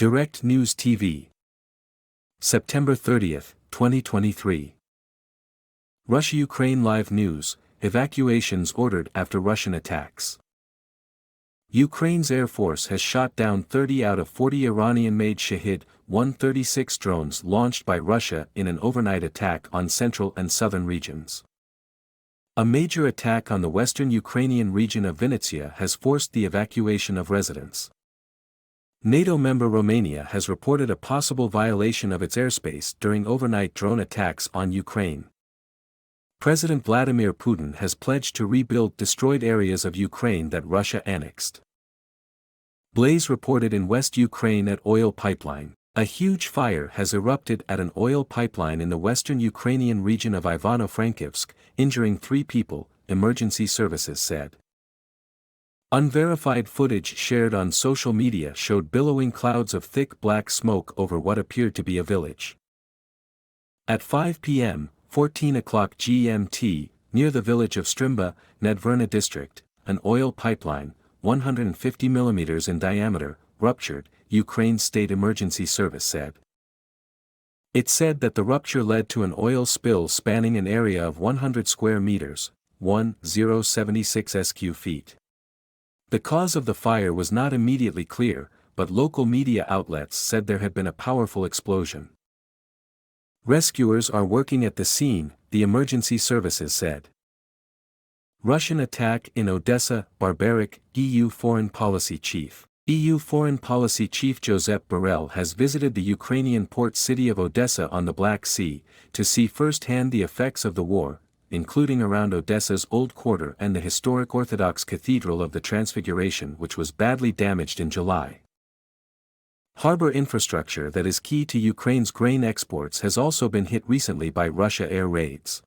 Direct News TV. September 30, 2023. Russia-Ukraine Live News, evacuations ordered after Russian attacks. Ukraine's Air Force has shot down 30 out of 40 Iranian-made Shahed-136 drones launched by Russia in an overnight attack on central and southern regions. A major attack on the western Ukrainian region of Vinnytsia has forced the evacuation of residents. NATO member Romania has reported a possible violation of its airspace during overnight drone attacks on Ukraine. President Vladimir Putin has pledged to rebuild destroyed areas of Ukraine that Russia annexed. Blaze reported in West Ukraine at oil pipeline. A huge fire has erupted at an oil pipeline in the western Ukrainian region of Ivano-Frankivsk, injuring 3 people, emergency services said. Unverified footage shared on social media showed billowing clouds of thick black smoke over what appeared to be a village. At 5 p.m., 14 o'clock GMT, near the village of Strimba, Nedverna district, an oil pipeline, 150 mm in diameter, ruptured, Ukraine's state emergency service said. It said that the rupture led to an oil spill spanning an area of 100 square meters, 1,076 sq feet. The cause of the fire was not immediately clear, but local media outlets said there had been a powerful explosion. Rescuers are working at the scene, the emergency services said. Russian attack in Odessa, barbaric, EU Foreign Policy Chief. EU Foreign Policy Chief Josep Borrell has visited the Ukrainian port city of Odessa on the Black Sea, to see firsthand the effects of the war, including around Odessa's Old Quarter and the historic Orthodox Cathedral of the Transfiguration, which was badly damaged in July. Harbor infrastructure that is key to Ukraine's grain exports has also been hit recently by Russia air raids.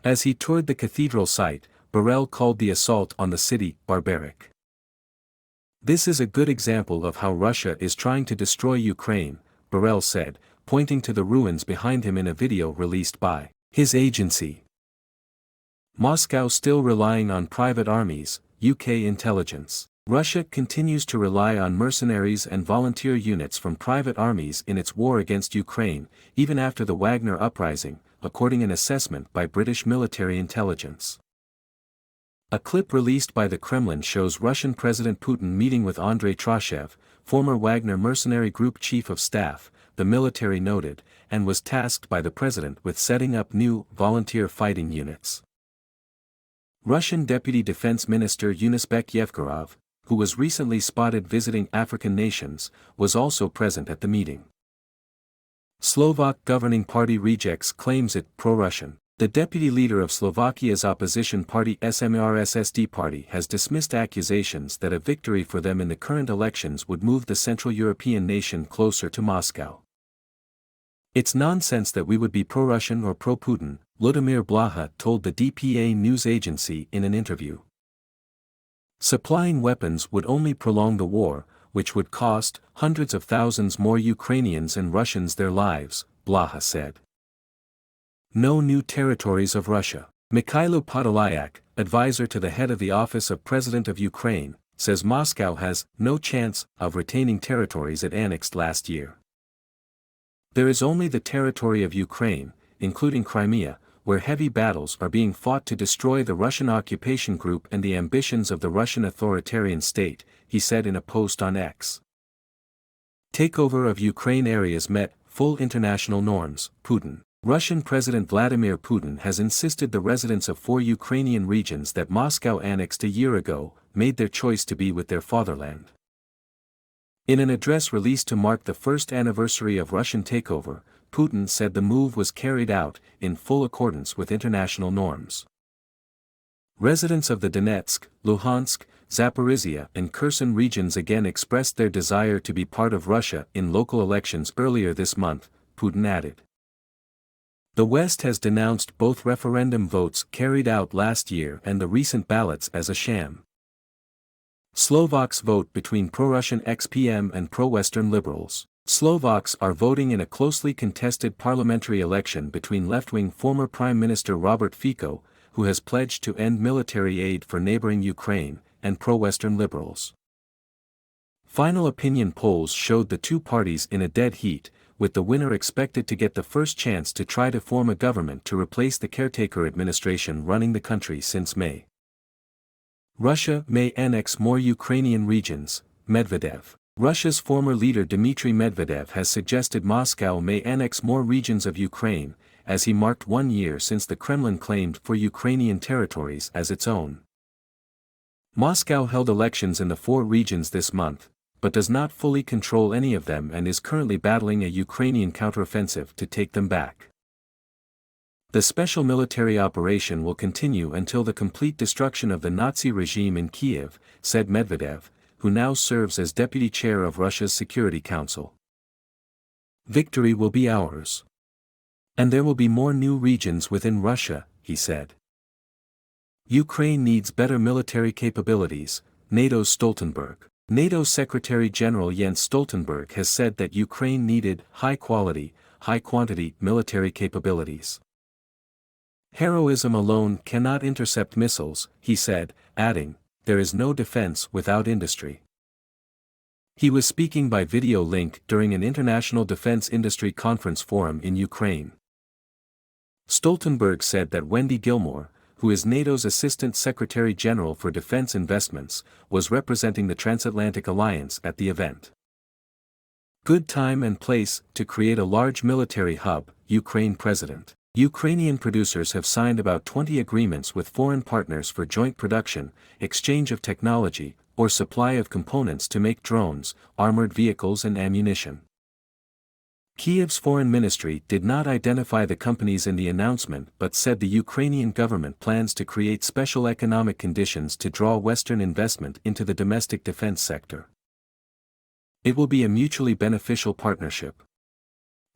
As he toured the cathedral site, Borrell called the assault on the city barbaric. This is a good example of how Russia is trying to destroy Ukraine, Borrell said, pointing to the ruins behind him in a video released by his agency. Moscow still relying on private armies, UK intelligence. Russia continues to rely on mercenaries and volunteer units from private armies in its war against Ukraine, even after the Wagner uprising, according to an assessment by British military intelligence. A clip released by the Kremlin shows Russian President Putin meeting with Andrei Trashev, former Wagner mercenary group chief of staff, the military noted, and was tasked by the president with setting up new volunteer fighting units. Russian Deputy Defense Minister Yunusbek Yevgorov, who was recently spotted visiting African nations, was also present at the meeting. Slovak governing party rejects claims it pro-Russian. The deputy leader of Slovakia's opposition party SMRSSD party has dismissed accusations that a victory for them in the current elections would move the Central European nation closer to Moscow. It's nonsense that we would be pro-Russian or pro-Putin, Ludimir Blaha told the DPA news agency in an interview. Supplying weapons would only prolong the war, which would cost hundreds of thousands more Ukrainians and Russians their lives, Blaha said. No new territories of Russia. Mikhailo Podolyak, advisor to the head of the Office of President of Ukraine, says Moscow has no chance of retaining territories it annexed last year. There is only the territory of Ukraine, including Crimea, where heavy battles are being fought to destroy the Russian occupation group and the ambitions of the Russian authoritarian state, he said in a post on X. Takeover of Ukraine areas met full international norms, Putin. Russian President Vladimir Putin has insisted the residents of 4 Ukrainian regions that Moscow annexed a year ago made their choice to be with their fatherland. In an address released to mark the first anniversary of Russian takeover, Putin said the move was carried out in full accordance with international norms. Residents of the Donetsk, Luhansk, Zaporizhia and Kherson regions again expressed their desire to be part of Russia in local elections earlier this month, Putin added. The West has denounced both referendum votes carried out last year and the recent ballots as a sham. Slovaks vote between pro-Russian XPM and pro-Western liberals. Slovaks are voting in a closely contested parliamentary election between left-wing former Prime Minister Robert Fico, who has pledged to end military aid for neighboring Ukraine, and pro-Western liberals. Final opinion polls showed the two parties in a dead heat, with the winner expected to get the first chance to try to form a government to replace the caretaker administration running the country since May. Russia may annex more Ukrainian regions, Medvedev. Russia's former leader Dmitry Medvedev has suggested Moscow may annex more regions of Ukraine, as he marked 1 year since the Kremlin claimed for Ukrainian territories as its own. Moscow held elections in the 4 regions this month, but does not fully control any of them and is currently battling a Ukrainian counteroffensive to take them back. The special military operation will continue until the complete destruction of the Nazi regime in Kiev, said Medvedev, who now serves as deputy chair of Russia's Security Council. Victory will be ours. And there will be more new regions within Russia, he said. Ukraine needs better military capabilities, NATO's Stoltenberg. NATO Secretary-General Jens Stoltenberg has said that Ukraine needed high-quality, high-quantity military capabilities. Heroism alone cannot intercept missiles, he said, adding, there is no defense without industry. He was speaking by video link during an International Defense Industry Conference forum in Ukraine. Stoltenberg said that Wendy Gilmore, who is NATO's Assistant Secretary-General for Defense Investments, was representing the Transatlantic Alliance at the event. Good time and place to create a large military hub, Ukraine President. Ukrainian producers have signed about 20 agreements with foreign partners for joint production, exchange of technology, or supply of components to make drones, armored vehicles and ammunition. Kiev's foreign ministry did not identify the companies in the announcement but said the Ukrainian government plans to create special economic conditions to draw Western investment into the domestic defense sector. It will be a mutually beneficial partnership.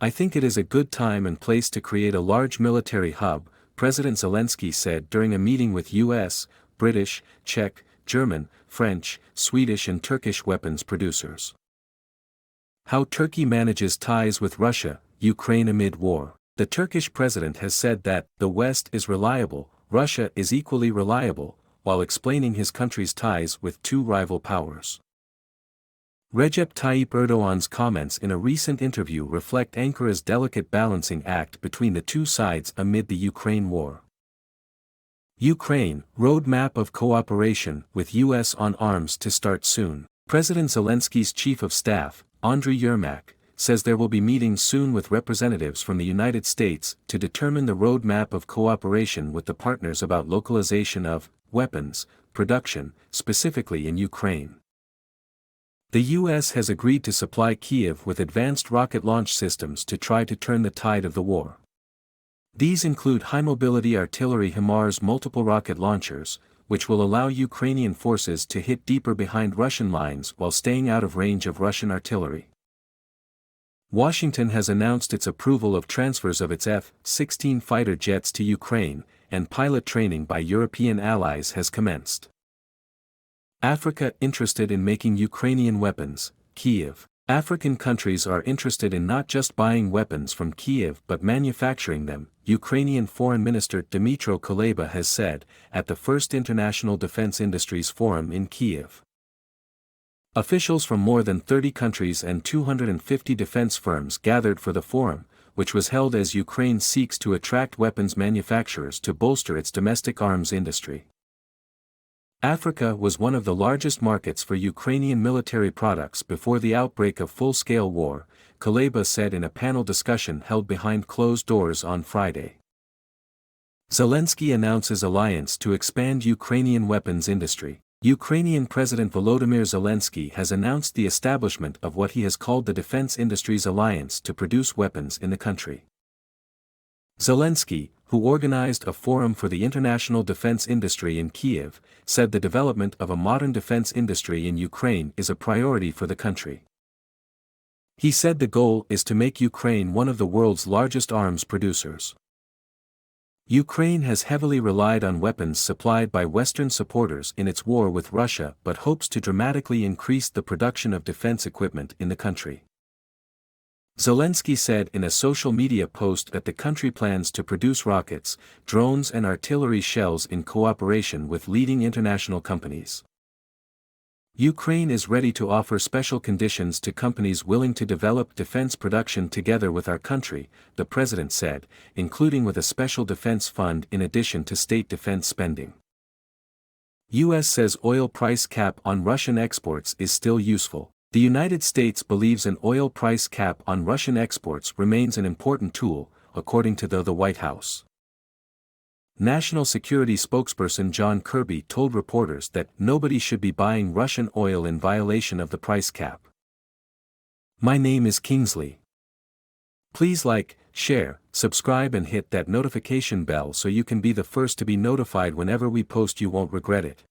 I think it is a good time and place to create a large military hub, President Zelensky said during a meeting with US, British, Czech, German, French, Swedish and Turkish weapons producers. How Turkey manages ties with Russia, Ukraine amid war. The Turkish president has said that the West is reliable, Russia is equally reliable, while explaining his country's ties with two rival powers. Recep Tayyip Erdogan's comments in a recent interview reflect Ankara's delicate balancing act between the two sides amid the Ukraine war. Ukraine, roadmap of cooperation with US on arms to start soon. President Zelensky's chief of staff, Andriy Yermak, says there will be meetings soon with representatives from the United States to determine the roadmap of cooperation with the partners about localization of weapons production, specifically in Ukraine. The U.S. has agreed to supply Kiev with advanced rocket launch systems to try to turn the tide of the war. These include high-mobility artillery HIMARS multiple rocket launchers, which will allow Ukrainian forces to hit deeper behind Russian lines while staying out of range of Russian artillery. Washington has announced its approval of transfers of its F-16 fighter jets to Ukraine, and pilot training by European allies has commenced. Africa interested in making Ukrainian weapons, Kiev. African countries are interested in not just buying weapons from Kiev but manufacturing them, Ukrainian Foreign Minister Dmytro Kuleba has said, at the first International Defense Industries Forum in Kiev. Officials from more than 30 countries and 250 defense firms gathered for the forum, which was held as Ukraine seeks to attract weapons manufacturers to bolster its domestic arms industry. Africa was one of the largest markets for Ukrainian military products before the outbreak of full-scale war, Kuleba said in a panel discussion held behind closed doors on Friday. Zelensky announces alliance to expand Ukrainian weapons industry. Ukrainian President Volodymyr Zelensky has announced the establishment of what he has called the Defense Industries Alliance to produce weapons in the country. Zelensky, who organized a forum for the international defense industry in Kiev, said the development of a modern defense industry in Ukraine is a priority for the country. He said the goal is to make Ukraine one of the world's largest arms producers. Ukraine has heavily relied on weapons supplied by Western supporters in its war with Russia but hopes to dramatically increase the production of defense equipment in the country. Zelensky said in a social media post that the country plans to produce rockets, drones and artillery shells in cooperation with leading international companies. Ukraine is ready to offer special conditions to companies willing to develop defense production together with our country, the president said, including with a special defense fund in addition to state defense spending. U.S. says oil price cap on Russian exports is still useful. The United States believes an oil price cap on Russian exports remains an important tool, according to the White House. National Security spokesperson John Kirby told reporters that nobody should be buying Russian oil in violation of the price cap. My name is Kingsley. Please like, share, subscribe and hit that notification bell so you can be the first to be notified whenever we post. You won't regret it.